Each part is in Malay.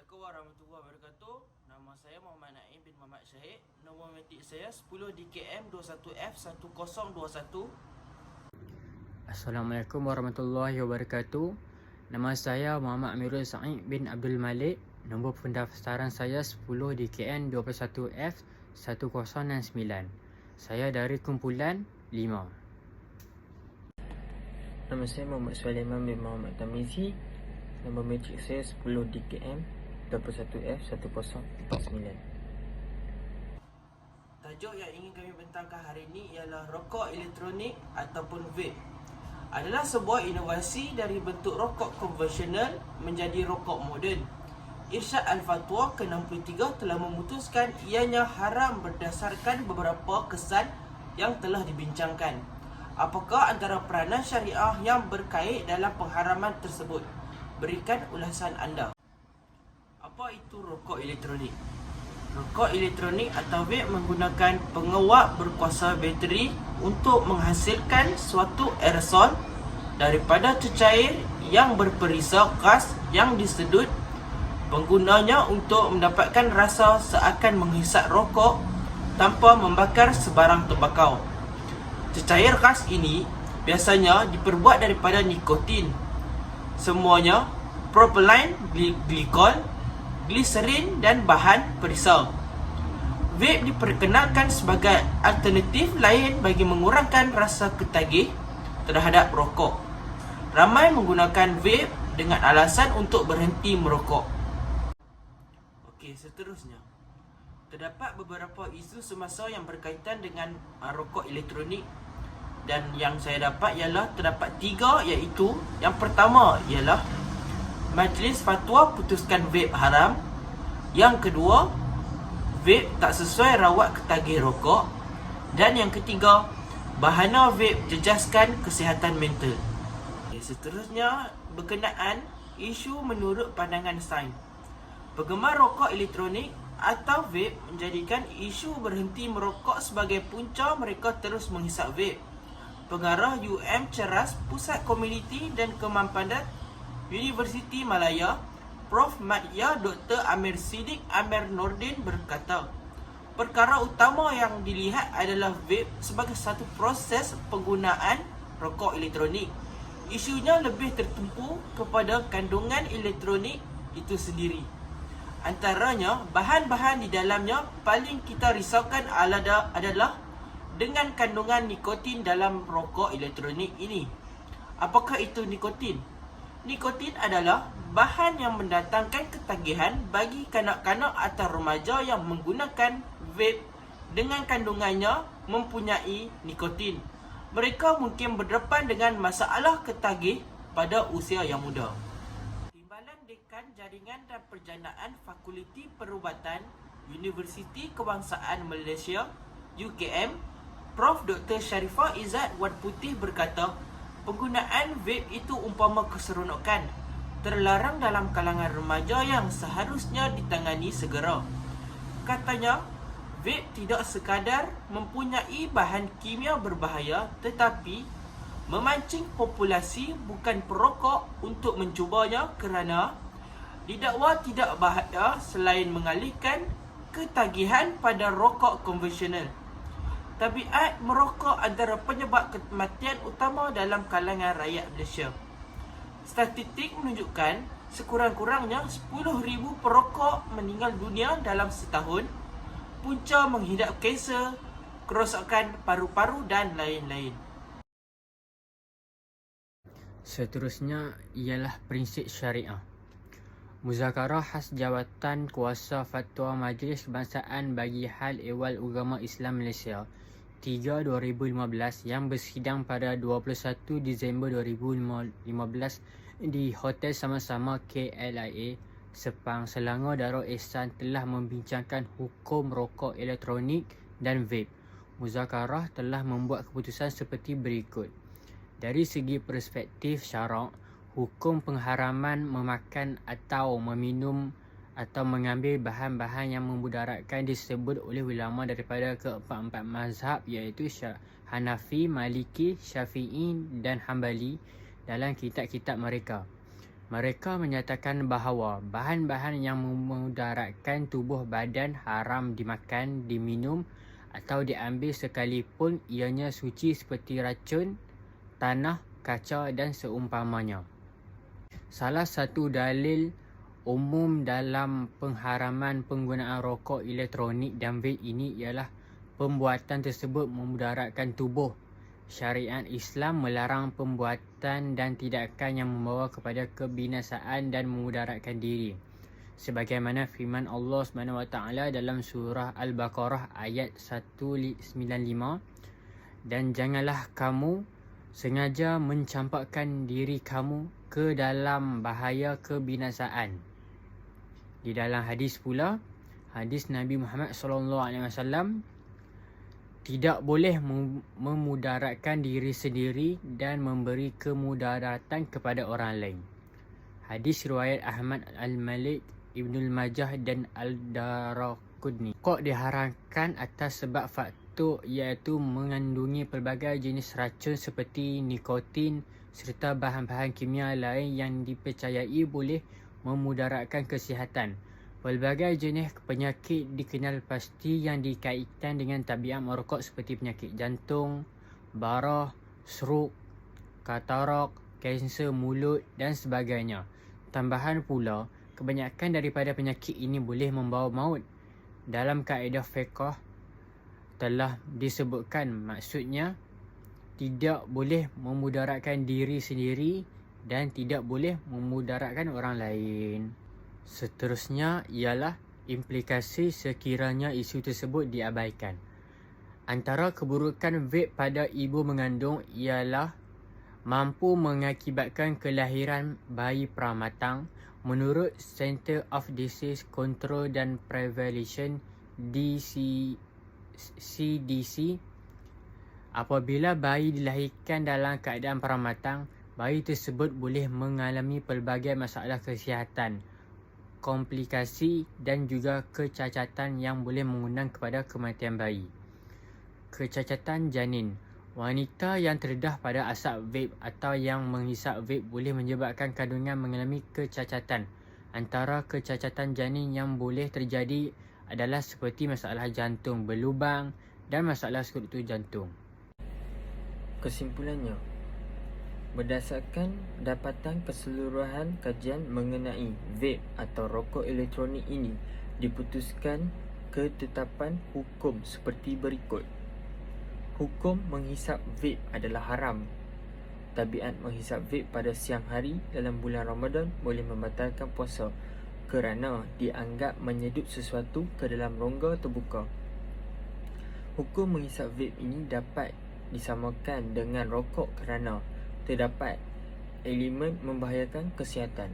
Assalamualaikum warahmatullahi wabarakatuh. Nama saya Muhammad Naim bin Muhammad Syahid. Nombor metik saya 10 DKM 21F1021. Assalamualaikum warahmatullahi wabarakatuh. Nama saya Muhammad Amirul Sa'id bin Abdul Malik. Nombor pendaftaran saya 10 DKN 21F1069. Saya dari kumpulan 5. Nama saya Muhammad Sulaiman bin Muhammad Tamizi. Nombor metrik saya 10 DKM 21F1049. Tajuk yang ingin kami bentangkan hari ini ialah rokok elektronik ataupun vape. Adalah sebuah inovasi dari bentuk rokok konvensional menjadi rokok moden. Irsyad Al-Fatwa ke-63 telah memutuskan ianya haram berdasarkan beberapa kesan yang telah dibincangkan. Apakah antara peranan syariah yang berkait dalam pengharaman tersebut? Berikan ulasan anda. Apa itu rokok elektronik? Rokok elektronik atau vape menggunakan penguat berkuasa bateri untuk menghasilkan suatu aerosol daripada cecair yang berperisa gas yang disedut penggunanya untuk mendapatkan rasa seakan menghisap rokok tanpa membakar sebarang tembakau. Cecair gas ini biasanya diperbuat daripada nikotin. Semuanya propylene glikol, gliserin dan bahan perisau. Vape diperkenalkan sebagai alternatif lain bagi mengurangkan rasa ketagih terhadap rokok. Ramai menggunakan vape dengan alasan untuk berhenti merokok. Okey, seterusnya. Terdapat beberapa isu semasa yang berkaitan dengan rokok elektronik, dan yang saya dapat ialah terdapat 3, iaitu yang pertama ialah Majlis Fatwa putuskan vape haram. Yang kedua, vape tak sesuai rawat ketagih rokok. Dan yang ketiga, bahana vape jejaskan kesihatan mental. Seterusnya berkenaan isu menurut pandangan sains. Penggemar rokok elektronik atau vape menjadikan isu berhenti merokok sebagai punca mereka terus menghisap vape. Pengarah UM Ceras Pusat Komuniti dan Kemampanan Universiti Malaya, Prof. Madya Dr. Amir Siddiq Amir Nordin berkata, perkara utama yang dilihat adalah vape sebagai satu proses penggunaan rokok elektronik. Isunya lebih tertumpu kepada kandungan elektronik itu sendiri. Antaranya, bahan-bahan di dalamnya paling kita risaukan adalah dengan kandungan nikotin dalam rokok elektronik ini. Apakah itu nikotin? Nikotin adalah bahan yang mendatangkan ketagihan bagi kanak-kanak atau remaja yang menggunakan vape dengan kandungannya mempunyai nikotin. Mereka mungkin berdepan dengan masalah ketagih pada usia yang muda. Timbalan Dekan Jaringan dan Perjanaan Fakulti Perubatan Universiti Kebangsaan Malaysia UKM, Prof. Dr. Sharifah Izzat Wan Putih berkata, penggunaan vape itu umpama keseronokan, terlarang dalam kalangan remaja yang seharusnya ditangani segera. Katanya, vape tidak sekadar mempunyai bahan kimia berbahaya tetapi memancing populasi bukan perokok untuk mencubanya kerana didakwa tidak bahaya selain mengalihkan ketagihan pada rokok konvensional. Tabiat merokok antara penyebab kematian utama dalam kalangan rakyat Malaysia. Statistik menunjukkan sekurang-kurangnya 10,000 perokok meninggal dunia dalam setahun, punca menghidap kanser, kerosakan paru-paru dan lain-lain. Seterusnya ialah prinsip syariah. Muzakarah khas Jawatan Kuasa Fatwa Majlis Kebangsaan bagi Hal Ehwal Agama Islam Malaysia 3/2015 yang bersidang pada 21 Disember 2015 di Hotel Sama-Sama KLIA Sepang, Selangor, Darul Ehsan telah membincangkan hukum rokok elektronik dan vape. Muzakarah telah membuat keputusan seperti berikut. Dari segi perspektif syarak, hukum pengharaman memakan atau meminum atau mengambil bahan-bahan yang memudaratkan disebut oleh ulama daripada keempat-empat mazhab iaitu Hanafi, Maliki, Syafi'i dan Hambali dalam kitab-kitab mereka. Mereka menyatakan bahawa bahan-bahan yang memudaratkan tubuh badan haram dimakan, diminum atau diambil sekalipun ianya suci seperti racun, tanah, kaca dan seumpamanya. Salah satu dalil umum dalam pengharaman penggunaan rokok elektronik dan vape ini ialah pembuatan tersebut memudaratkan tubuh. Syariat Islam melarang pembuatan dan tindakan yang membawa kepada kebinasaan dan memudaratkan diri. Sebagaimana firman Allah SWT dalam surah Al-Baqarah ayat 195, dan janganlah kamu sengaja mencampakkan diri kamu ke dalam bahaya kebinasaan. Di dalam hadis pula, hadis Nabi Muhammad SAW, tidak boleh memudaratkan diri sendiri dan memberi kemudaratan kepada orang lain. Hadis riwayat Ahmad Al-Malik, Ibnul Majah dan Al-Daraqutni. Rokok diharamkan atas sebab faktor iaitu mengandungi pelbagai jenis racun seperti nikotin serta bahan-bahan kimia lain yang dipercayai boleh memudaratkan kesihatan. Pelbagai jenis penyakit dikenal pasti yang dikaitkan dengan tabiat merokok seperti penyakit jantung, barah, stroke, katarak, kanser mulut dan sebagainya. Tambahan pula, kebanyakan daripada penyakit ini boleh membawa maut. Dalam kaedah fiqh telah disebutkan, maksudnya tidak boleh memudaratkan diri sendiri dan tidak boleh memudaratkan orang lain. Seterusnya ialah implikasi sekiranya isu tersebut diabaikan. Antara keburukan vape pada ibu mengandung ialah mampu mengakibatkan kelahiran bayi pramatang. Menurut Center of Disease Control dan Prevention CDC, apabila bayi dilahirkan dalam keadaan pramatang, bayi tersebut boleh mengalami pelbagai masalah kesihatan, komplikasi dan juga kecacatan yang boleh mengundang kepada kematian bayi. Kecacatan janin. Wanita yang terdedah pada asap vape atau yang menghisap vape boleh menyebabkan kandungan mengalami kecacatan. Antara kecacatan janin yang boleh terjadi adalah seperti masalah jantung berlubang dan masalah struktur jantung. Kesimpulannya, berdasarkan dapatan keseluruhan kajian mengenai vape atau rokok elektronik ini, diputuskan ketetapan hukum seperti berikut. Hukum menghisap vape adalah haram. Tabiat menghisap vape pada siang hari dalam bulan Ramadan boleh membatalkan puasa kerana dianggap menyedut sesuatu ke dalam rongga terbuka. Hukum menghisap vape ini dapat disamakan dengan rokok kerana terdapat elemen membahayakan kesihatan.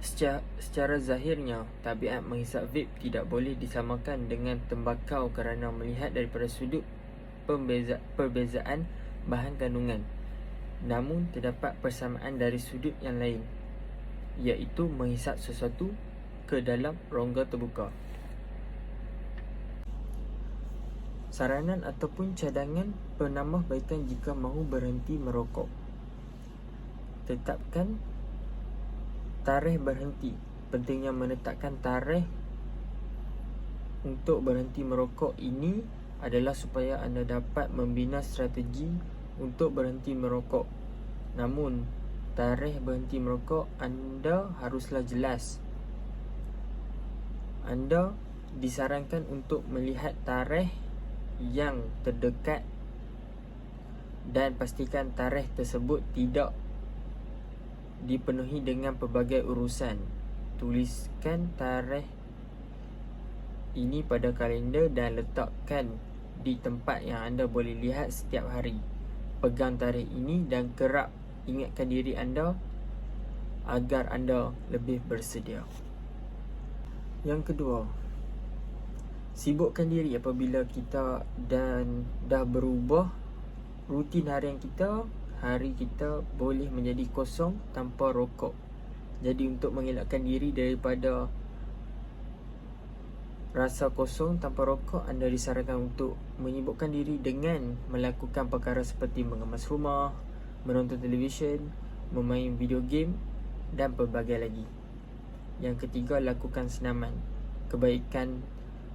Secara zahirnya, tabiat menghisap vape tidak boleh disamakan dengan tembakau kerana melihat daripada sudut perbezaan bahan kandungan. Namun terdapat persamaan dari sudut yang lain, iaitu menghisap sesuatu ke dalam rongga terbuka. Saranan ataupun cadangan penambahbaikan jika mahu berhenti merokok. Tetapkan tarikh berhenti. Pentingnya menetapkan tarikh untuk berhenti merokok ini adalah supaya anda dapat membina strategi untuk berhenti merokok. Namun, tarikh berhenti merokok anda haruslah jelas. Anda disarankan untuk melihat tarikh yang terdekat dan pastikan tarikh tersebut tidak dipenuhi dengan pelbagai urusan. Tuliskan tarikh ini pada kalender dan letakkan di tempat yang anda boleh lihat setiap hari. Pegang tarikh ini dan kerap ingatkan diri anda agar anda lebih bersedia. Yang kedua, sibukkan diri apabila kita dah berubah rutin harian kita. Hari kita boleh menjadi kosong tanpa rokok. Jadi untuk mengelakkan diri daripada rasa kosong tanpa rokok, anda disarankan untuk menyibukkan diri dengan melakukan perkara seperti mengemas rumah, menonton televisyen, memain video game dan pelbagai lagi. Yang ketiga, lakukan senaman. Kebaikan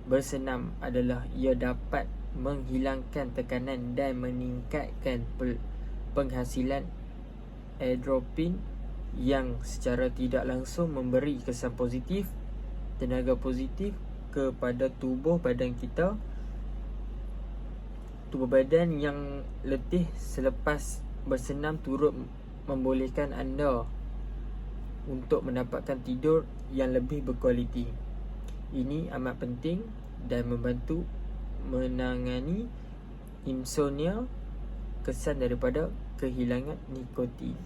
bersenam adalah ia dapat menghilangkan tekanan dan meningkatkan penghasilan endorfin yang secara tidak langsung memberi kesan positif, tenaga positif kepada tubuh badan kita. Tubuh badan yang letih selepas bersenam turut membolehkan anda untuk mendapatkan tidur yang lebih berkualiti. Ini amat penting dan membantu menangani insomnia, kesan daripada kehilangan nikotin.